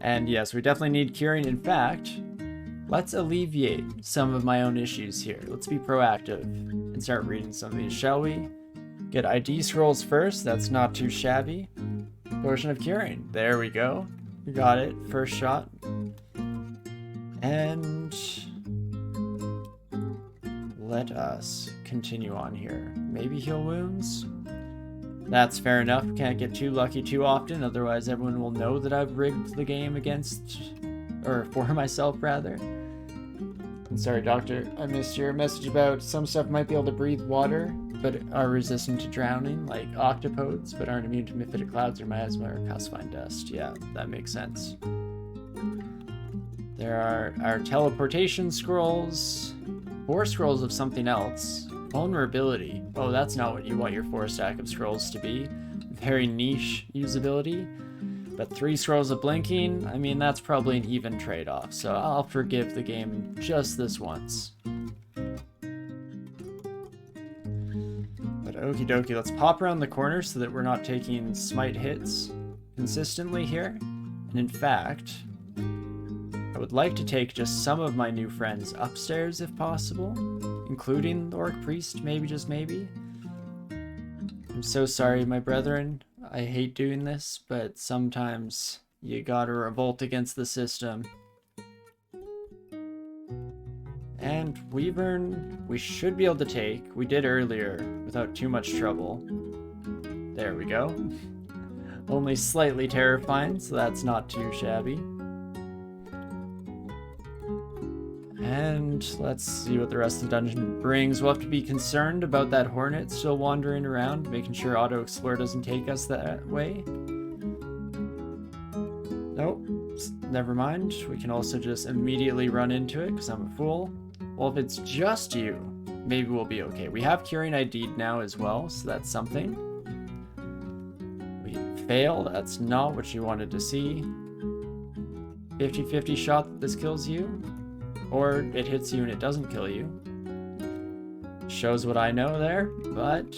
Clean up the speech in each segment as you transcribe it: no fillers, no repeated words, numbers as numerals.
And yes, we definitely need curing. In fact, let's alleviate some of my own issues here. Let's be proactive and start reading some of these, shall we? Get ID scrolls first. That's not too shabby. Potion of curing. There we go. We got it. First shot. And let us continue on here. Maybe heal wounds? That's fair enough. Can't get too lucky too often, otherwise everyone will know that I've rigged the game against, or for myself rather. I'm sorry, Doctor, I missed your message about some stuff might be able to breathe water, but are resistant to drowning, like octopodes, but aren't immune to mephitic clouds or miasma or calcifying dust. Yeah, that makes sense. There are our teleportation scrolls, 4 scrolls of something else. Vulnerability. Oh, that's not what you want your 4 stack of scrolls to be. Very niche usability. But 3 scrolls of blinking, I mean, that's probably an even trade-off, so I'll forgive the game just this once. But okie dokie, let's pop around the corner so that we're not taking smite hits consistently here. And in fact, I would like to take just some of my new friends upstairs if possible, including the Orc Priest, maybe, just maybe. I'm so sorry, my brethren. I hate doing this, but sometimes you gotta revolt against the system. And Wyvern, we should be able to take. We did earlier without too much trouble. There we go. Only slightly terrifying, so that's not too shabby. And let's see what the rest of the dungeon brings. We'll have to be concerned about that hornet still wandering around, making sure Auto Explorer doesn't take us that way. Nope, never mind. We can also just immediately run into it because I'm a fool. Well, if it's just you, maybe we'll be okay. We have Curing ID'd now as well, so that's something. We fail, that's not what you wanted to see. 50-50 shot that this kills you. Or it hits you and it doesn't kill you. Shows what I know there, but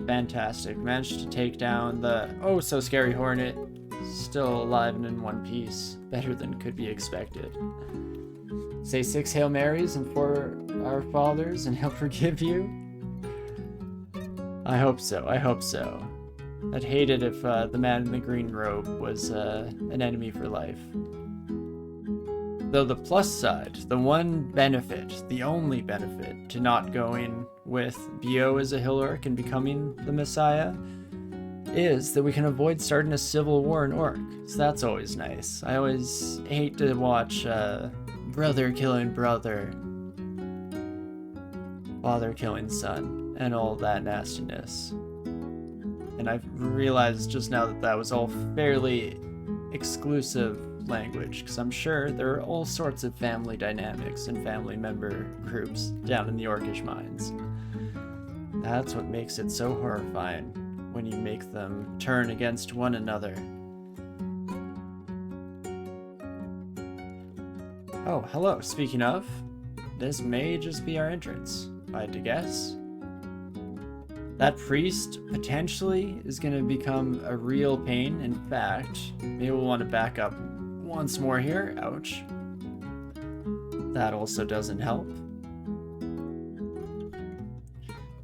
fantastic. Managed to take down the oh-so-scary hornet. Still alive and in one piece. Better than could be expected. Say 6 Hail Marys and 4 Our Fathers and he'll forgive you. I hope so, I hope so. I'd hate it if the man in the green robe was an enemy for life. Though the plus side, the one benefit, the only benefit to not going with BO as a hill orc and becoming the Messiah is that we can avoid starting a civil war in Orc. So that's always nice. I always hate to watch brother killing brother, father killing son, and all that nastiness. And I've realized just now that that was all fairly exclusive language, because I'm sure there are all sorts of family dynamics and family member groups down in the Orcish mines. That's what makes it so horrifying when you make them turn against one another. Oh, hello. Speaking of, this may just be our entrance, if I had to guess. That priest potentially is going to become a real pain. In fact, maybe we'll want to back up once more here. Ouch. That also doesn't help.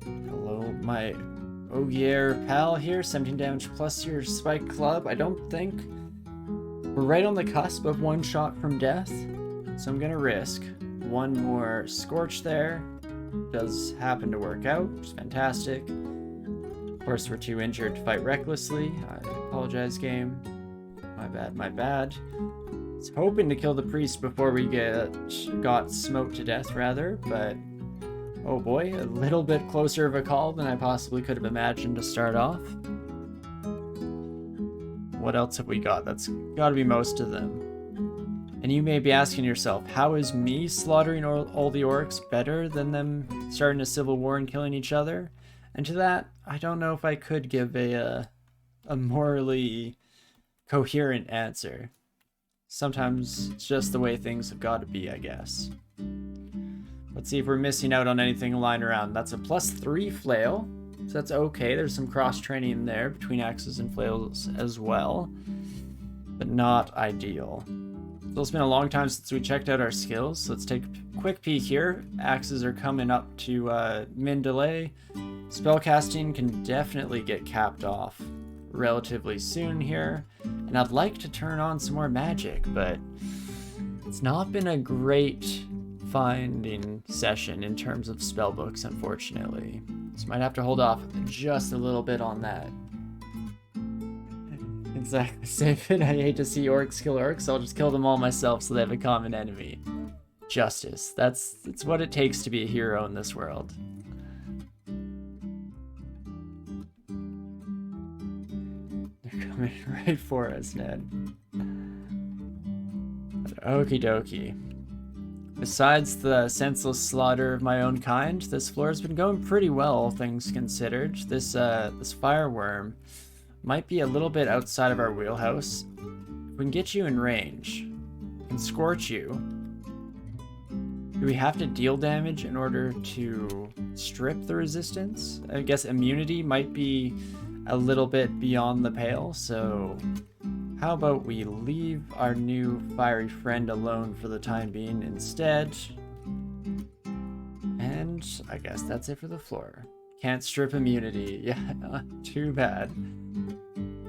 Hello, my Ogier pal here. 17 damage plus your spike club. I don't think we're right on the cusp of one shot from death, so I'm gonna risk one more scorch there. Does happen to work out, which is fantastic. Of course, we're too injured to fight recklessly. I apologize, game. My bad, my bad. I was hoping to kill the priest before we got smoked to death, rather, but oh boy, a little bit closer of a call than I possibly could have imagined to start off. What else have we got? That's got to be most of them. And you may be asking yourself, how is me slaughtering all the orcs better than them starting a civil war and killing each other? And to that, I don't know if I could give a morally coherent answer. Sometimes it's just the way things have got to be, I guess. Let's see if we're missing out on anything lying around. That's a +3 flail, so that's okay. There's some cross-training there between axes and flails as well. but not ideal. So it's been a long time since we checked out our skills, so let's take a quick peek here. Axes are coming up to min delay. Spellcasting can definitely get capped off relatively soon here, and I'd like to turn on some more magic, but it's not been a great finding session in terms of spellbooks, unfortunately. So might have to hold off just a little bit on that. Exactly, save it. I hate to see orcs kill orcs, I'll just kill them all myself so they have a common enemy. Justice. It's what it takes to be a hero in this world. Coming right for us, Ned. Okie dokie. Besides the senseless slaughter of my own kind, this floor has been going pretty well, all things considered. This fireworm might be a little bit outside of our wheelhouse. If we can get you in range and scorch you, do we have to deal damage in order to strip the resistance? I guess immunity might be a little bit beyond the pale, so how about we leave our new fiery friend alone for the time being instead? And I guess that's it for the floor. Can't strip immunity. Yeah, too bad.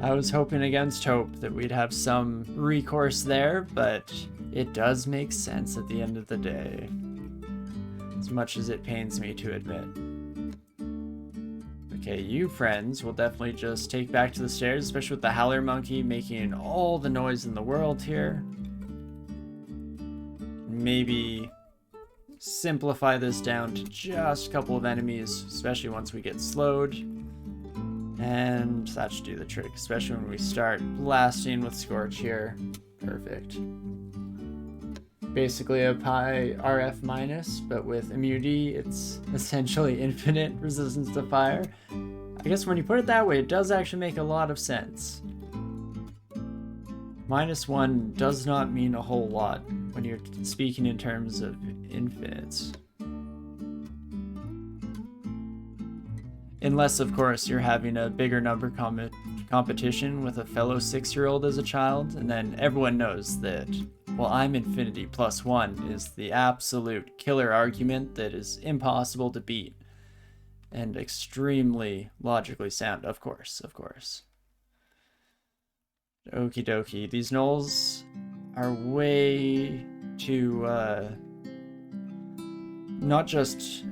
I was hoping against hope that we'd have some recourse there, but it does make sense at the end of the day. As much as it pains me to admit. Okay, you friends will definitely just take back to the stairs, especially with the howler monkey making all the noise in the world here. Maybe simplify this down to just a couple of enemies, especially once we get slowed. And that should do the trick, especially when we start blasting with Scorch here. Perfect. Basically a pi RF minus, but with immunity, it's essentially infinite resistance to fire. I guess when you put it that way, it does actually make a lot of sense. -1 does not mean a whole lot when you're speaking in terms of infinites. Unless, of course, you're having a bigger number competition with a fellow 6-year-old as a child, and then everyone knows that, well, I'm infinity +1 is the absolute killer argument that is impossible to beat. And extremely logically sound, of course, of course. Okie dokie. These gnolls are way too, not just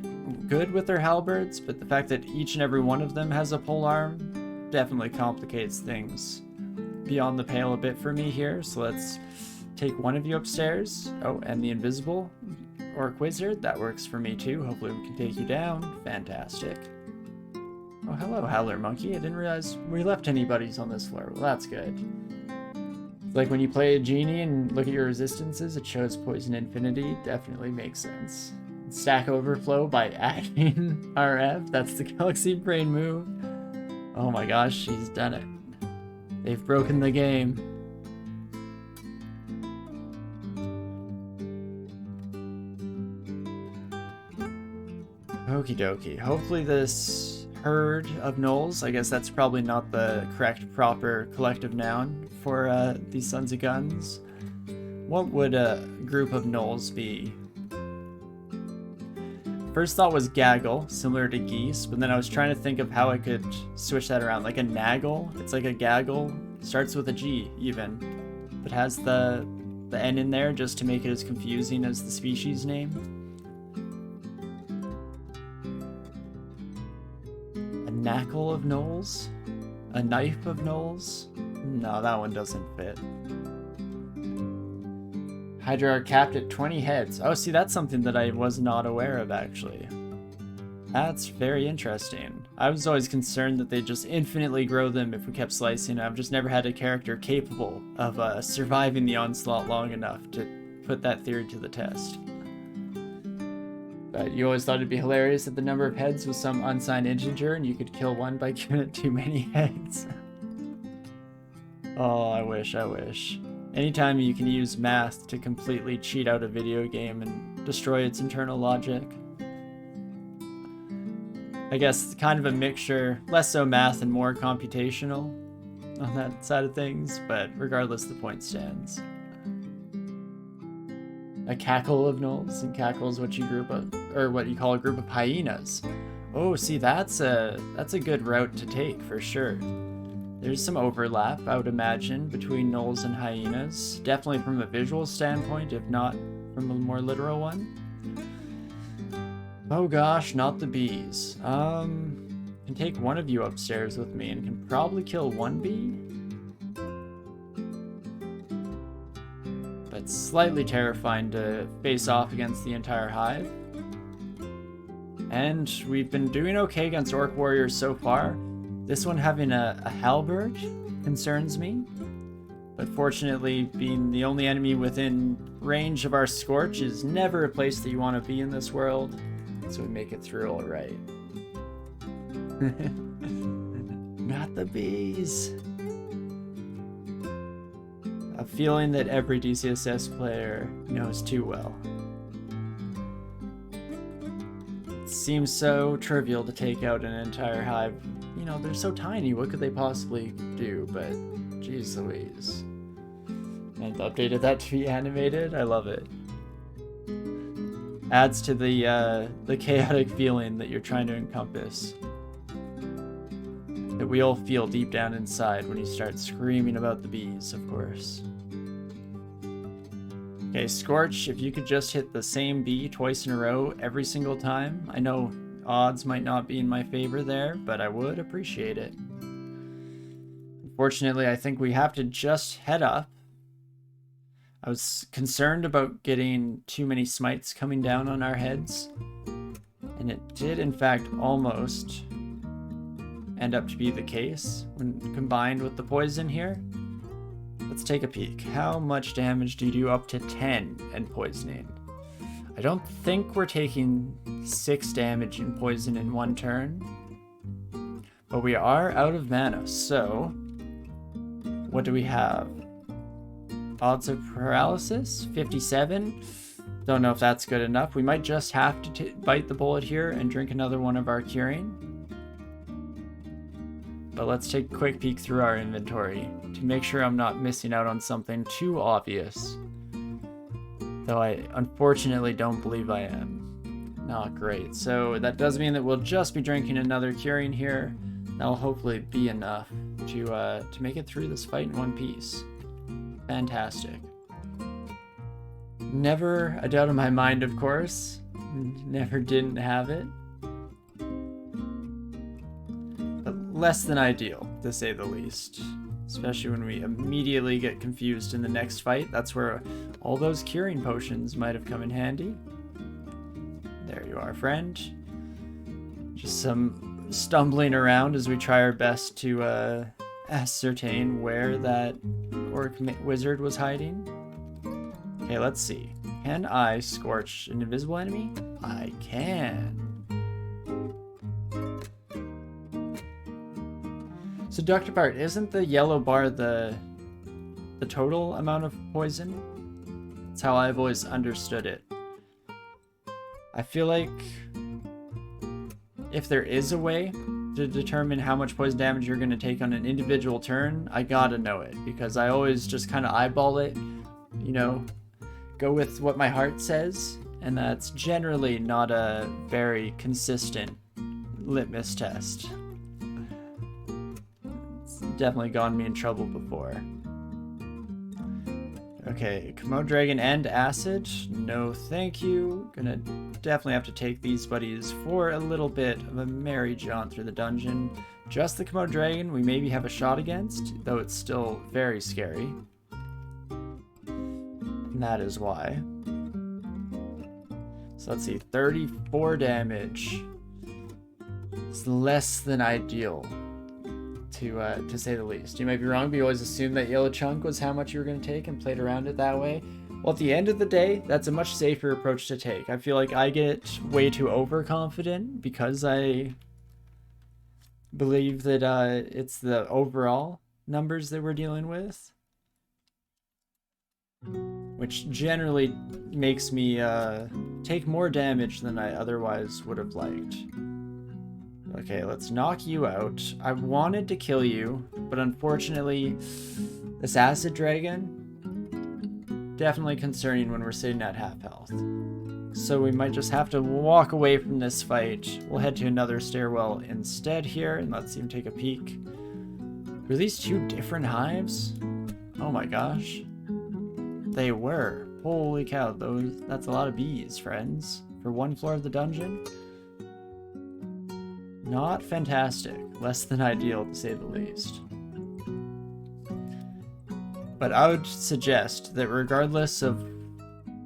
good with their halberds, but the fact that each and every one of them has a pole arm definitely complicates things beyond the pale a bit for me here. So let's take one of you upstairs. Oh, and the invisible orc wizard, that works for me too. Hopefully we can take you down. Fantastic. Oh, hello, howler monkey. I didn't realize we left any buddies on this floor. Well, that's good. It's like when you play a genie and look at your resistances, it shows poison infinity. Definitely makes sense. Stack overflow by adding RF. That's the Galaxy Brain move. Oh my gosh, she's done it. They've broken the game. Okie dokie. Hopefully this herd of gnolls, I guess that's probably not the correct proper collective noun for these sons of guns. What would a group of gnolls be? First thought was gaggle, similar to geese, but then I was trying to think of how I could switch that around. Like a naggle, it's like a gaggle, starts with a G even, but has the N in there just to make it as confusing as the species name. A knackle of gnolls? A knife of gnolls? No, that one doesn't fit. Hydra are capped at 20 heads. Oh, see, that's something that I was not aware of, actually. That's very interesting. I was always concerned that they'd just infinitely grow them if we kept slicing. I've just never had a character capable of surviving the onslaught long enough to put that theory to the test. But you always thought it'd be hilarious that the number of heads was some unsigned integer and you could kill one by giving it too many heads. Oh, I wish, I wish. Anytime you can use math to completely cheat out a video game and destroy its internal logic. I guess kind of a mixture, less so math and more computational. on that side of things, but regardless, the point stands. A cackle of gnolls, and cackle is what you call a group of hyenas. Oh, see, that's a good route to take for sure. There's some overlap, I would imagine, between gnolls and hyenas. Definitely from a visual standpoint, if not from a more literal one. Oh gosh, not the bees. Can take one of you upstairs with me and can probably kill one bee. But slightly terrifying to face off against the entire hive. And we've been doing okay against orc warriors so far. This one having a halberd concerns me. But fortunately, being the only enemy within range of our Scorch is never a place that you want to be in this world. So we make it through all right. Not the bees. A feeling that every DCSS player knows too well. It seems so trivial to take out an entire hive. You know, they're so tiny, what could they possibly do? But, geez Louise. And updated that to be animated, I love it. Adds to the chaotic feeling that you're trying to encompass. That we all feel deep down inside when you start screaming about the bees, of course. Okay, Scorch, if you could just hit the same bee twice in a row every single time. I know odds might not be in my favor there, but I would appreciate it. Unfortunately, I think we have to just head up. I was concerned about getting too many smites coming down on our heads, and it did in fact almost end up to be the case when combined with the poison here. Let's take a peek. How much damage do you do up to 10 and poisoning? I don't think we're taking 6 damage in poison in one turn, but we are out of mana, so what do we have? Odds of paralysis, 57. Don't know if that's good enough. We might just have to bite the bullet here and drink another one of our curing. But let's take a quick peek through our inventory to make sure I'm not missing out on something too obvious. Though I unfortunately don't believe I am. Not great. So that does mean that we'll just be drinking another curing here. That'll hopefully be enough to make it through this fight in one piece. Fantastic. Never a doubt in my mind, of course. Never didn't have it. But less than ideal, to say the least. Especially when we immediately get confused in the next fight. That's where all those curing potions might have come in handy. There you are, friend. Just some stumbling around as we try our best to ascertain where that orc wizard was hiding. Okay, let's see. Can I scorch an invisible enemy? I can. So, Dr. Bart, isn't the yellow bar the total amount of poison? That's how I've always understood it. I feel like if there is a way to determine how much poison damage you're going to take on an individual turn, I gotta know it, because I always just kind of eyeball it, you know, go with what my heart says, and that's generally not a very consistent litmus test. It's definitely gotten me in trouble before. Okay, Komodo Dragon and Acid. No thank you. Gonna definitely have to take these buddies for a little bit of a merry jaunt through the dungeon. Just the Komodo Dragon we maybe have a shot against, though it's still very scary. And that is why. So let's see, 34 damage. It's less than ideal, to say the least. You might be wrong, but you always assumed that yellow chunk was how much you were going to take and played around it that way. Well, at the end of the day, that's a much safer approach to take. I feel like I get way too overconfident because I believe that it's the overall numbers that we're dealing with, which generally makes me take more damage than I otherwise would have liked. Okay, let's knock you out. I wanted to kill you, but unfortunately, this acid dragon, definitely concerning when we're sitting at half health. So we might just have to walk away from this fight. We'll head to another stairwell instead here, and let's even take a peek. Were these two different hives? Oh my gosh. They were. Holy cow, that's a lot of bees, friends. For one floor of the dungeon? Not fantastic. Less than ideal, to say the least. But I would suggest that regardless of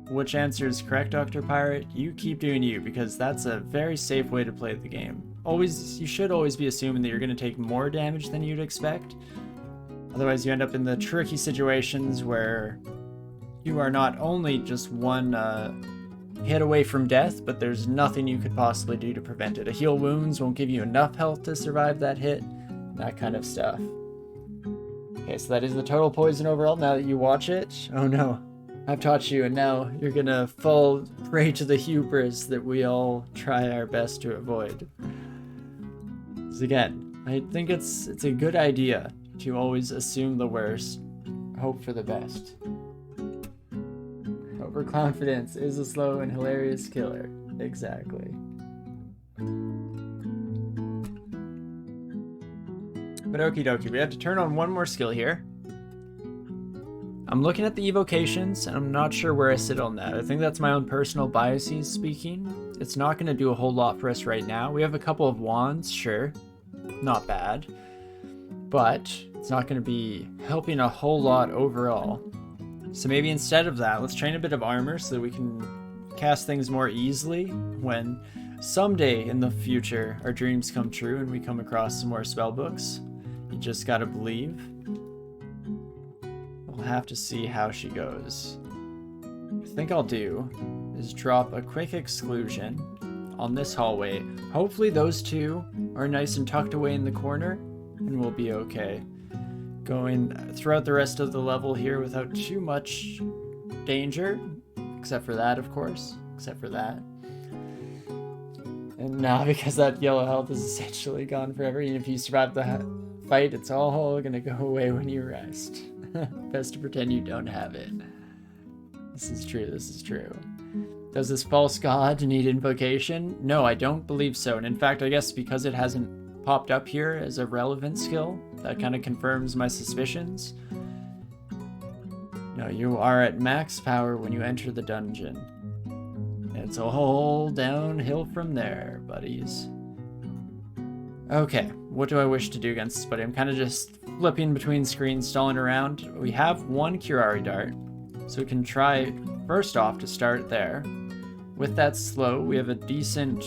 which answer is correct, Dr. Pirate, you keep doing you, because that's a very safe way to play the game. You should always be assuming that you're going to take more damage than you'd expect. Otherwise, you end up in the tricky situations where you are not only just one hit away from death, but there's nothing you could possibly do to prevent it. A heal wounds won't give you enough health to survive that hit, that kind of stuff. Okay, so that is the total poison overall now that you watch it. Oh no, I've taught you, and now you're gonna fall prey to the hubris that we all try our best to avoid. Because again, I think it's a good idea to always assume the worst, hope for the best. Overconfidence is a slow and hilarious killer. Exactly. But okie dokie, we have to turn on one more skill here. I'm looking at the evocations, and I'm not sure where I sit on that. I think that's my own personal biases speaking. It's not going to do a whole lot for us right now. We have a couple of wands, sure. Not bad. But it's not going to be helping a whole lot overall. So maybe instead of that, let's train a bit of armor so that we can cast things more easily when someday in the future our dreams come true and we come across some more spell books. You just gotta believe. We'll have to see how she goes. What I think I'll do is drop a quick exclusion on this hallway. Hopefully those two are nice and tucked away in the corner and we'll be okay. Going throughout the rest of the level here without too much danger, except for that, of course, except for that. And now, because that yellow health is essentially gone forever, even if you survive the fight, it's all gonna go away when you rest. Best to pretend you don't have it. This is true, this is true. Does this false god need invocation? No, I don't believe so. And in fact, I guess because it hasn't popped up here as a relevant skill, that kind of confirms my suspicions. No, you are at max power when you enter the dungeon. It's a whole downhill from there, buddies. Okay, what do I wish to do against this buddy? I'm kind of just flipping between screens, stalling around. We have one Curari Dart, so we can try first off to start there. With that slow, we have a decent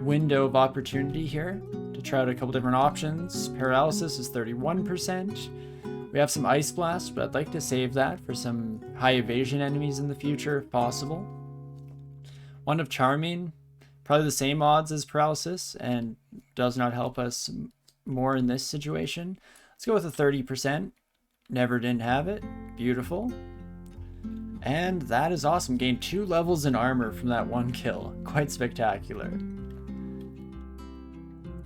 window of opportunity here to try out a couple different options. Paralysis is 31%. We have some Ice Blast, but I'd like to save that for some high evasion enemies in the future if possible. One of Charming, probably the same odds as Paralysis, and does not help us more in this situation. Let's go with a 30%. Never didn't have it. Beautiful. And that is awesome. Gained 2 levels in armor from that one kill. Quite spectacular.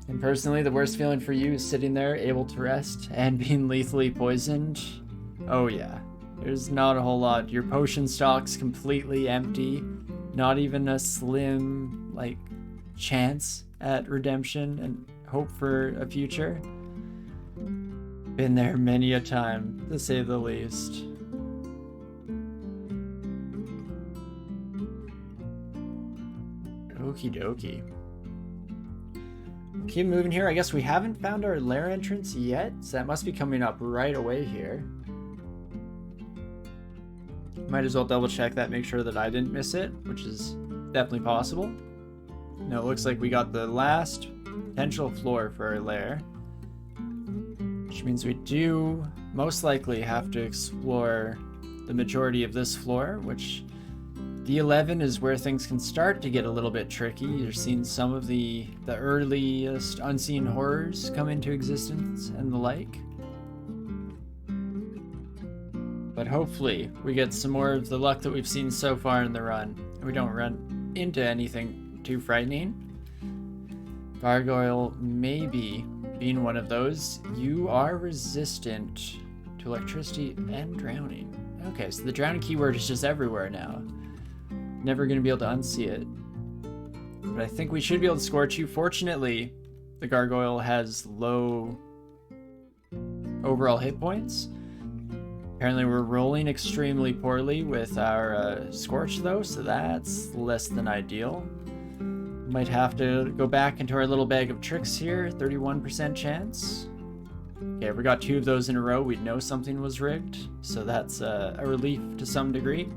And personally, the worst feeling for you is sitting there, able to rest, and being lethally poisoned. Oh yeah, there's not a whole lot. Your potion stock's completely empty. Not even a slim, chance at redemption and hope for a future. Been there many a time, to say the least. Okie dokie. Keep moving here. I guess we haven't found our lair entrance yet, so that must be coming up right away here. Might as well double check that, make sure that I didn't miss it, which is definitely possible. No, it looks like we got the last potential floor for our lair, which means we do most likely have to explore the majority of this floor, which the 11 is where things can start to get a little bit tricky. You're seeing some of the earliest unseen horrors come into existence and the like. But hopefully we get some more of the luck that we've seen so far in the run, and we don't run into anything too frightening. Gargoyle maybe being one of those. You are resistant to electricity and drowning. Okay, so the drowning keyword is just everywhere now. Never going to be able to unsee it. But I think we should be able to scorch you. Fortunately, the gargoyle has low overall hit points. Apparently we're rolling extremely poorly with our scorch though, so that's less than ideal. Might have to go back into our little bag of tricks here. 31% chance. Okay, if we got 2 of those in a row, we'd know something was rigged. So that's a relief to some degree.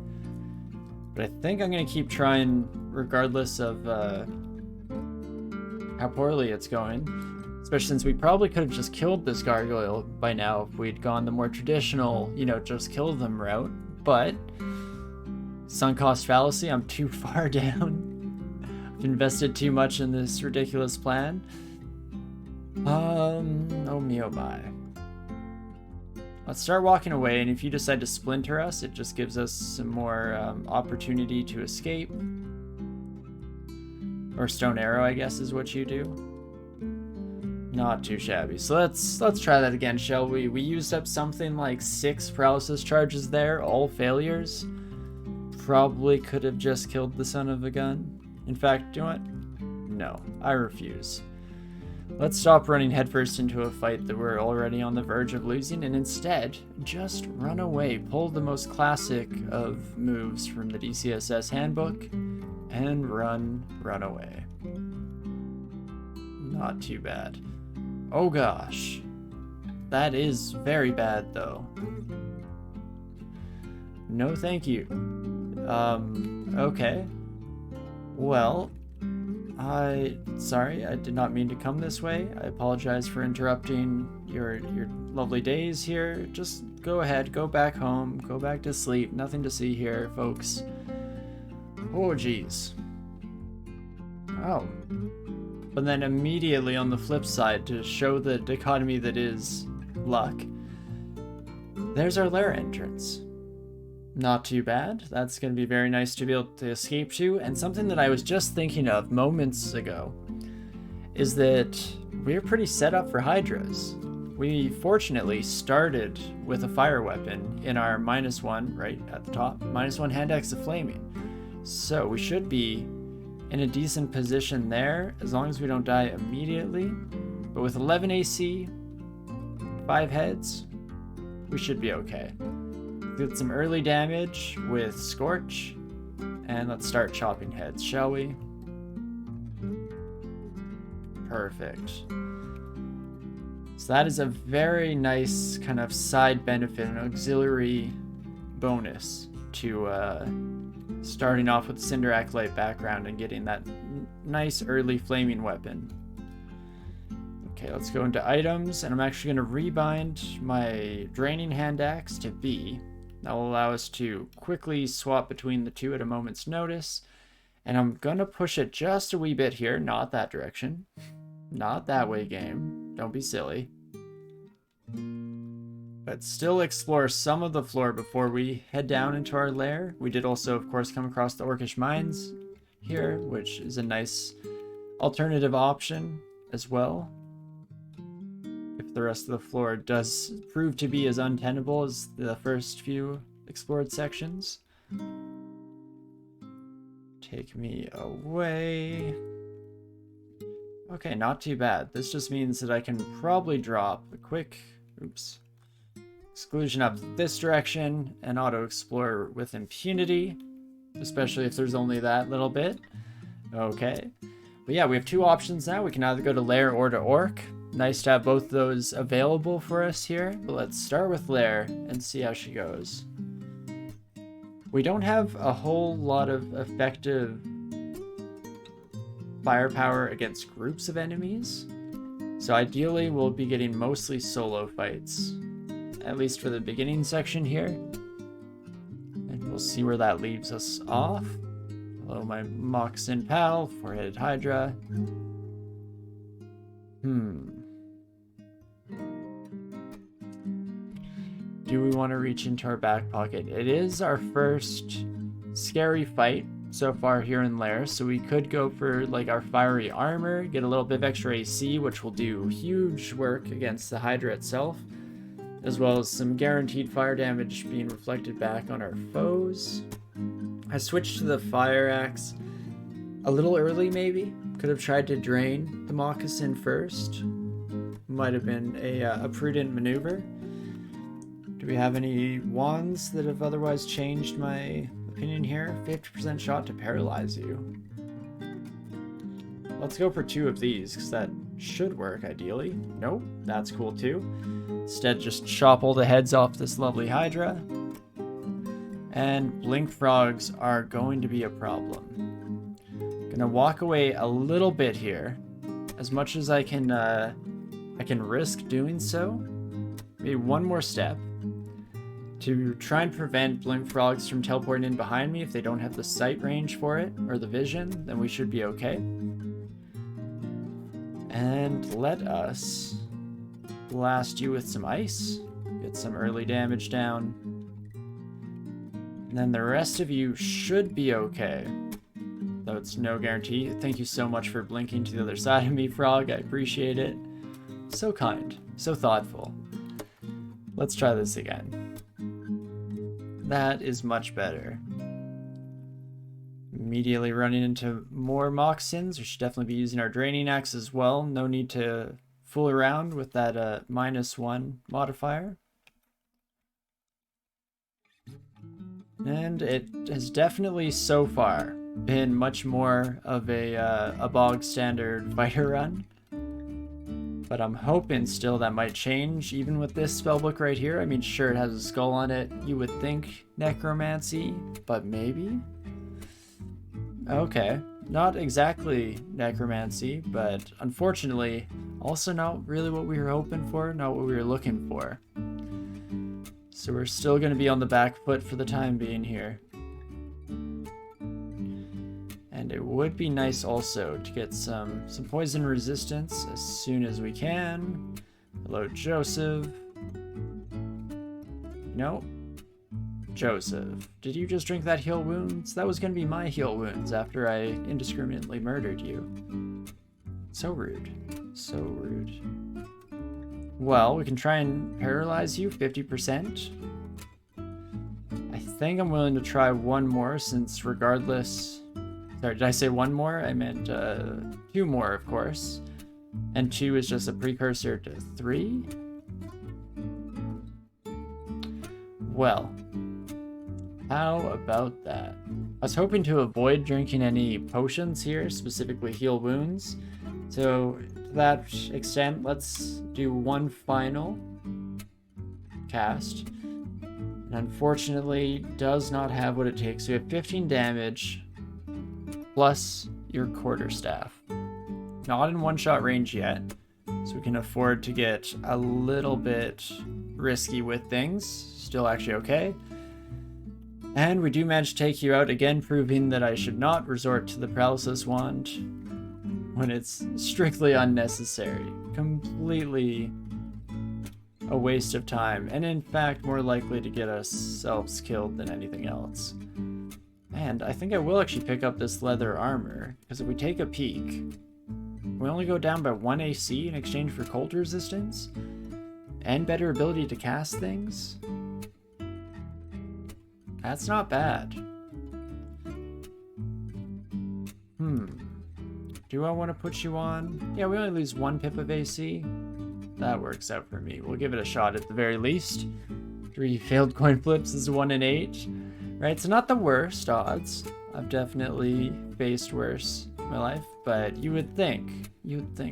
But I think I'm going to keep trying regardless of how poorly it's going. Especially since we probably could have just killed this gargoyle by now if we'd gone the more traditional, you know, just kill them route. But sunk cost fallacy, I'm too far down. I've invested too much in this ridiculous plan. Oh me, oh my. Let's start walking away, and if you decide to splinter us, it just gives us some more opportunity to escape. Or stone arrow, I guess, is what you do. Not too shabby. So let's try that again, shall we? We used up something like 6 paralysis charges there, all failures. Probably could have just killed the son of a gun. In fact, you know what? No, I refuse. Let's stop running headfirst into a fight that we're already on the verge of losing, and instead, just run away. Pull the most classic of moves from the DCSS handbook, and run away. Not too bad. Oh gosh. That is very bad, though. No thank you. Okay. Well, sorry, I did not mean to come this way. I apologize for interrupting your lovely days here. Just go ahead, go back home, go back to sleep. Nothing to see here, folks. Oh, geez. Oh. But then immediately on the flip side, to show the dichotomy that is luck, there's our lair entrance. Not too bad. That's going to be very nice to be able to escape to. And something that I was just thinking of moments ago is that we're pretty set up for hydras. We fortunately started with a fire weapon in our -1 right at the top. -1 hand axe of flaming. So we should be in a decent position there as long as we don't die immediately. But with 11 AC, 5 heads, we should be okay. Get some early damage with Scorch, and let's start chopping heads, shall we? Perfect. So that is a very nice kind of side benefit, an auxiliary bonus to starting off with Cinder Acolyte background and getting that nice early flaming weapon. Okay, let's go into items, and I'm actually going to rebind my draining hand axe to B. That will allow us to quickly swap between the two at a moment's notice. And I'm going to push it just a wee bit here, not that direction. Not that way, game. Don't be silly. But still explore some of the floor before we head down into our lair. We did also, of course, come across the Orcish Mines here, which is a nice alternative option as well. If the rest of the floor does prove to be as untenable as the first few explored sections. Take me away. Okay, not too bad. This just means that I can probably drop a quick, exclusion up this direction and auto-explore with impunity, especially if there's only that little bit. Okay. But yeah, we have 2 options now. We can either go to Lair or to Orc. Nice to have both those available for us here, but let's start with Lair and see how she goes. We don't have a whole lot of effective firepower against groups of enemies, so ideally we'll be getting mostly solo fights, at least for the beginning section here, and we'll see where that leaves us off. Hello, my Moccasin pal, 4-headed Hydra. Do we want to reach into our back pocket? It is our first scary fight, so far here in Lair, so we could go for like our fiery armor, get a little bit of extra AC, which will do huge work against the Hydra itself, as well as some guaranteed fire damage being reflected back on our foes. I switched to the fire axe a little early, maybe. Could have tried to drain the moccasin first. Might have been a prudent maneuver. Do we have any wands that have otherwise changed my opinion here? 50% shot to paralyze you. Let's go for 2 of these, because that should work ideally. Nope, that's cool too. Instead, just chop all the heads off this lovely Hydra. And blink frogs are going to be a problem. Gonna walk away a little bit here, as much as I can risk doing so. Maybe one more step to try and prevent blink frogs from teleporting in behind me. If they don't have the sight range for it or the vision, then we should be okay. And let us blast you with some ice, get some early damage down, and then the rest of you should be okay, though it's no guarantee. Thank you so much for blinking to the other side of me, Frog. I appreciate it. So kind, so thoughtful. Let's try this again. That is much better. Immediately running into more moccasins. We should definitely be using our draining axe as well. No need to fool around with that -1 modifier. And it has definitely so far been much more of a bog standard fighter run. But I'm hoping still that might change even with this spellbook right here. I mean, sure, it has a skull on it. You would think necromancy, but maybe? Okay, not exactly necromancy, but unfortunately also not really what we were hoping for, not what we were looking for. So we're still going to be on the back foot for the time being here. And it would be nice also to get some poison resistance as soon as we can. Hello, Joseph. No. Joseph, did you just drink that heal wounds? That was going to be my heal wounds after I indiscriminately murdered you. So rude. So rude. Well, we can try and paralyze you 50%. I think I'm willing to try one more since regardless... Sorry, did I say one more? I meant 2 more, of course. And 2 is just a precursor to 3? Well, how about that? I was hoping to avoid drinking any potions here, specifically heal wounds. So, to that extent, let's do one final cast. And unfortunately, does not have what it takes. So we have 15 damage, plus your quarterstaff. Not in one-shot range yet, so we can afford to get a little bit risky with things. Still actually okay. And we do manage to take you out, again proving that I should not resort to the paralysis wand when it's strictly unnecessary. Completely a waste of time, and in fact more likely to get ourselves killed than anything else. And I think I will actually pick up this leather armor, because if we take a peek, we only go down by 1 AC in exchange for cold resistance, and better ability to cast things. That's not bad. Do I want to put you on? Yeah, we only lose 1 pip of AC. That works out for me. We'll give it a shot at the very least. 3 failed coin flips is 1 in 8. Right, so not the worst odds. I've definitely faced worse in my life, but you would think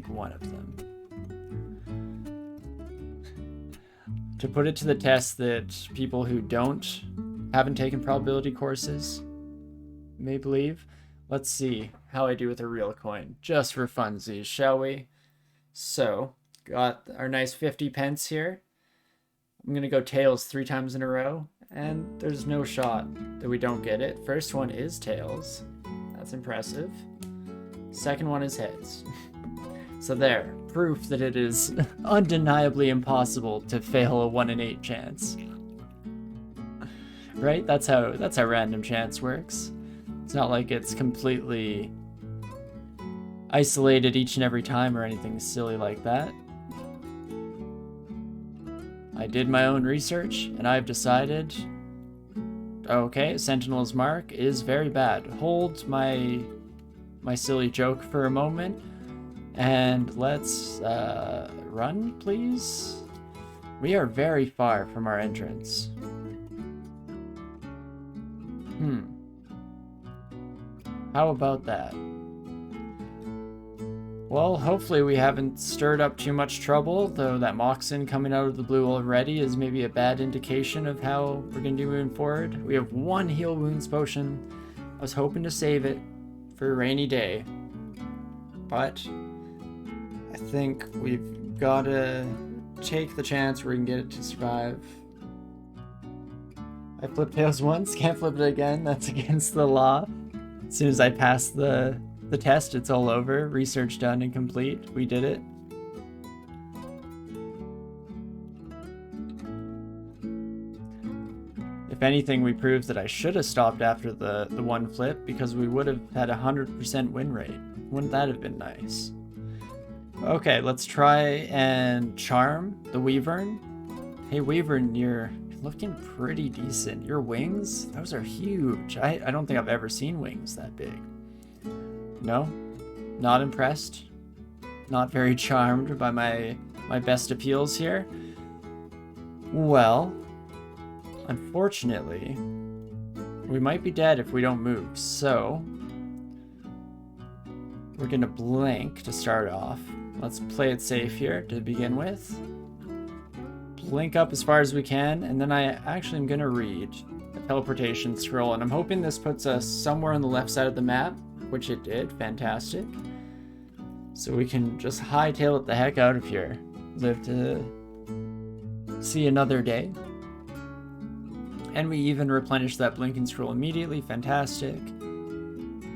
one of them. To put it to the test that people who haven't taken probability courses may believe, let's see how I do with a real coin, just for funsies, shall we? So, got our nice 50 pence here. I'm gonna go tails 3 times in a row, and there's no shot that we don't get it. First one is tails. That's impressive. Second one is heads. So there, proof that it is undeniably impossible to fail a 1 in 8 chance. Right? That's how random chance works. It's not like it's completely isolated each and every time or anything silly like that. I did my own research, and I've decided, okay, Sentinel's Mark is very bad. Hold my silly joke for a moment, and let's run, please. We are very far from our entrance. How about that? Well, hopefully we haven't stirred up too much trouble, though that Moxin coming out of the blue already is maybe a bad indication of how we're going to do moving forward. We have 1 heal wounds potion. I was hoping to save it for a rainy day, but I think we've got to take the chance where we can get it to survive. I flipped tails once, can't flip it again. That's against the law. As soon as I pass the test, it's all over. Research done and complete. We did it. If anything, we proved that I should have stopped after the one flip, because we would have had a 100% win rate. Wouldn't that have been nice? Okay, let's try and charm the Wyvern. Hey Wyvern, you're looking pretty decent. Your wings, those are huge. I don't think I've ever seen wings that big. No, not impressed. Not very charmed by my best appeals here. Well, unfortunately, we might be dead if we don't move, so we're gonna blink to start off. Let's play it safe here to begin with. Blink up as far as we can, and then I actually am gonna read a teleportation scroll, and I'm hoping this puts us somewhere on the left side of the map, which it did. Fantastic. So we can just hightail it the heck out of here. Live to see another day. And we even replenish that blinking scroll immediately. Fantastic.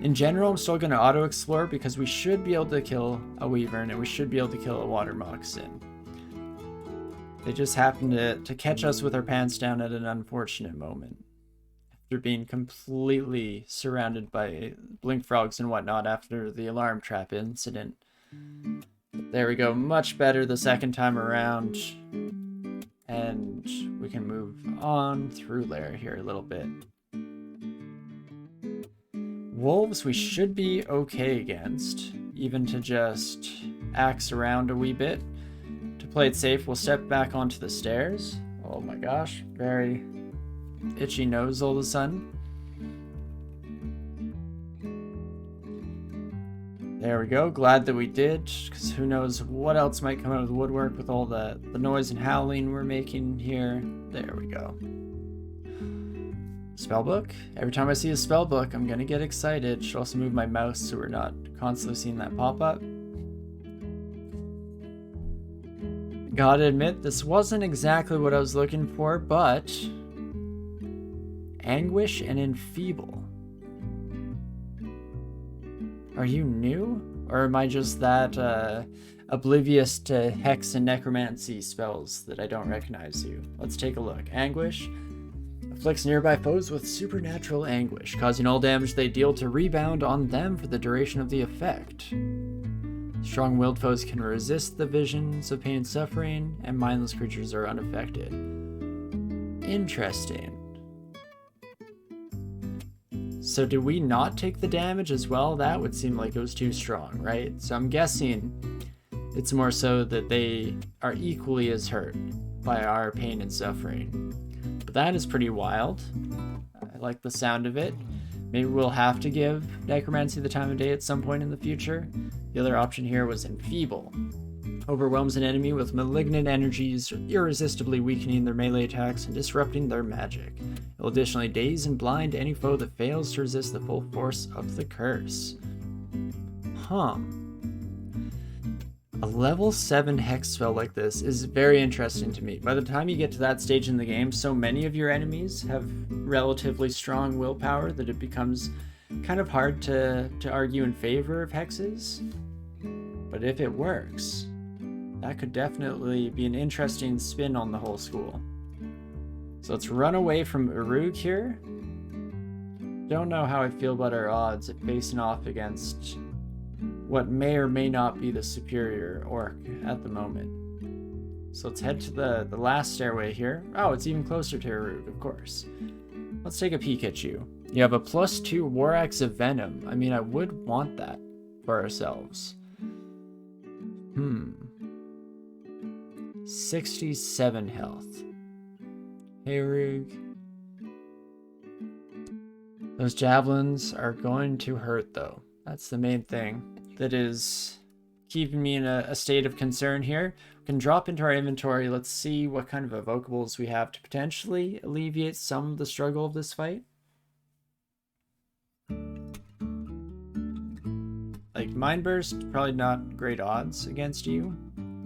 In general, I'm still going to auto-explore because we should be able to kill a Wyvern and we should be able to kill a Water Moccasin. They just happened to catch us with our pants down at an unfortunate moment. After being completely surrounded by blink frogs and whatnot after the alarm trap incident. There we go, much better the second time around. And we can move on through there here a little bit. Wolves we should be okay against, even to just axe around a wee bit. To play it safe, we'll step back onto the stairs. Oh my gosh, very itchy nose all of a sudden. There we go, glad that we did, because who knows what else might come out of the woodwork with all the noise and howling we're making here. There we go. Spellbook. Every time I see a spellbook, I'm gonna get excited. Should also move my mouse so we're not constantly seeing that pop up. Gotta admit, this wasn't exactly what I was looking for, but Anguish and Enfeeble. Are you new? Or am I just that oblivious to Hex and Necromancy spells that I don't recognize you? Let's take a look. Anguish afflicts nearby foes with supernatural anguish, causing all damage they deal to rebound on them for the duration of the effect. Strong-willed foes can resist the visions of pain and suffering, and mindless creatures are unaffected. Interesting. So do we not take the damage as well? That would seem like it was too strong, right? So I'm guessing it's more so that they are equally as hurt by our pain and suffering. But that is pretty wild. I like the sound of it. Maybe we'll have to give Necromancy the time of day at some point in the future. The other option here was Enfeeble. Overwhelms an enemy with malignant energies, irresistibly weakening their melee attacks and disrupting their magic. It will additionally daze and blind any foe that fails to resist the full force of the curse. Huh. A level 7 hex spell like this is very interesting to me. By the time you get to that stage in the game, so many of your enemies have relatively strong willpower that it becomes kind of hard to argue in favor of hexes. But if it works, that could definitely be an interesting spin on the whole school. So let's run away from Uruk here. don't know how I feel about our odds at facing off against what may or may not be the superior orc at the moment. So let's head to the last stairway here. Oh, it's even closer to Arug, of course. Let's take a peek at you. You have a +2 War Axe of Venom. I mean, I would want that for ourselves. 67 health. Hey, Arug. Those javelins are going to hurt, though. That's the main thing that is keeping me in a state of concern here. We can drop into our inventory. Let's see what kind of evocables we have to potentially alleviate some of the struggle of this fight. Like, Mind Burst, probably not great odds against you.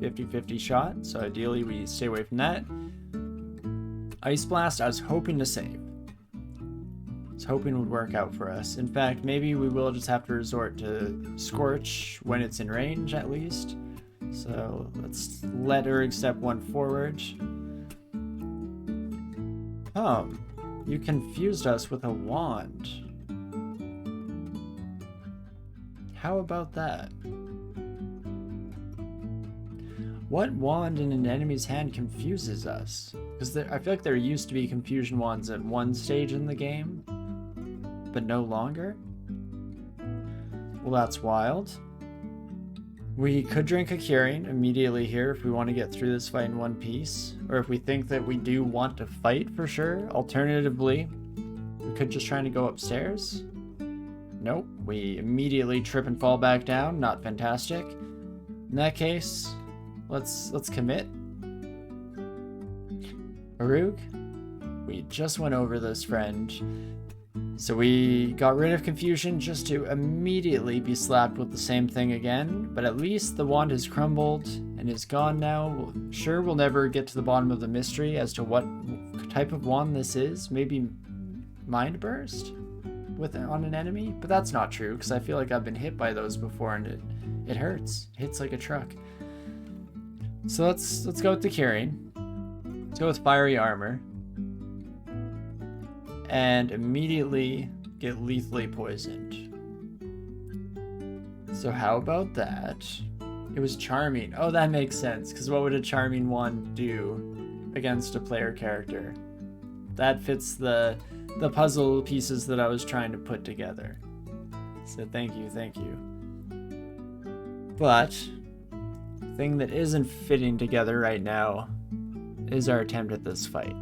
50-50 shot, so ideally we stay away from that. Ice Blast, I was hoping to save. I was hoping would work out for us. In fact, maybe we will just have to resort to Scorch when it's in range, at least. So let's let Urg step one forward. You confused us with a wand. How about that? What wand in an enemy's hand confuses us? Because I feel like there used to be confusion wands at one stage in the game, but no longer? Well, that's wild. We could drink a curing immediately here if we want to get through this fight in one piece, or if we think that we do want to fight for sure. Alternatively, we could just try to go upstairs. Nope, we immediately trip and fall back down. Not fantastic. In that case, let's commit. Arug, we just went over this, friend. So we got rid of confusion just to immediately be slapped with the same thing again, but at least the wand has crumbled and is gone now. Sure, we'll never get to the bottom of the mystery as to what type of wand this is. Maybe Mind Burst on an enemy, but that's not true because I feel like I've been hit by those before and it hurts. It hits like a truck. So let's go with the curing. Let's go with fiery armor. And immediately get lethally poisoned. So how about that? It was charming. Oh, that makes sense, because what would a charming wand do against a player character? That fits the puzzle pieces that I was trying to put together. So thank you. But the thing that isn't fitting together right now is our attempt at this fight.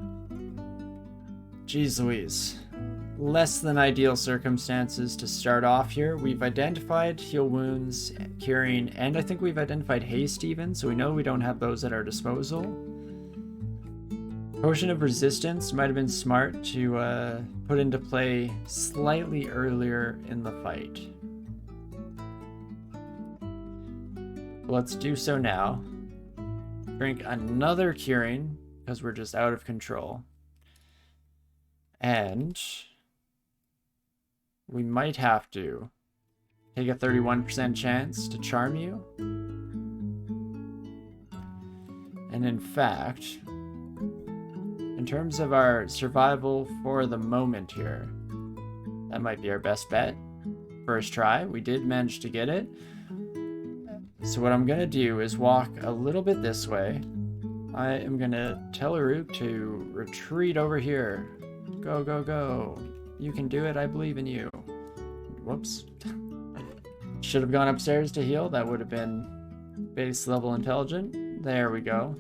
Jeez Louise. Less than ideal circumstances to start off here. We've identified heal wounds, curing, and I think we've identified haste even, so we know we don't have those at our disposal. Potion of Resistance might have been smart to put into play slightly earlier in the fight. Let's do so now. Drink another curing, because we're just out of control. And we might have to take a 31% chance to charm you. And in fact, in terms of our survival for the moment here, that might be our best bet. First try, we did manage to get it. So what I'm gonna do is walk a little bit this way. I am gonna tell Arug to retreat over here. Go, go, go. You can do it. I believe in you. Whoops. Should have gone upstairs to heal. That would have been base level intelligent. There we go.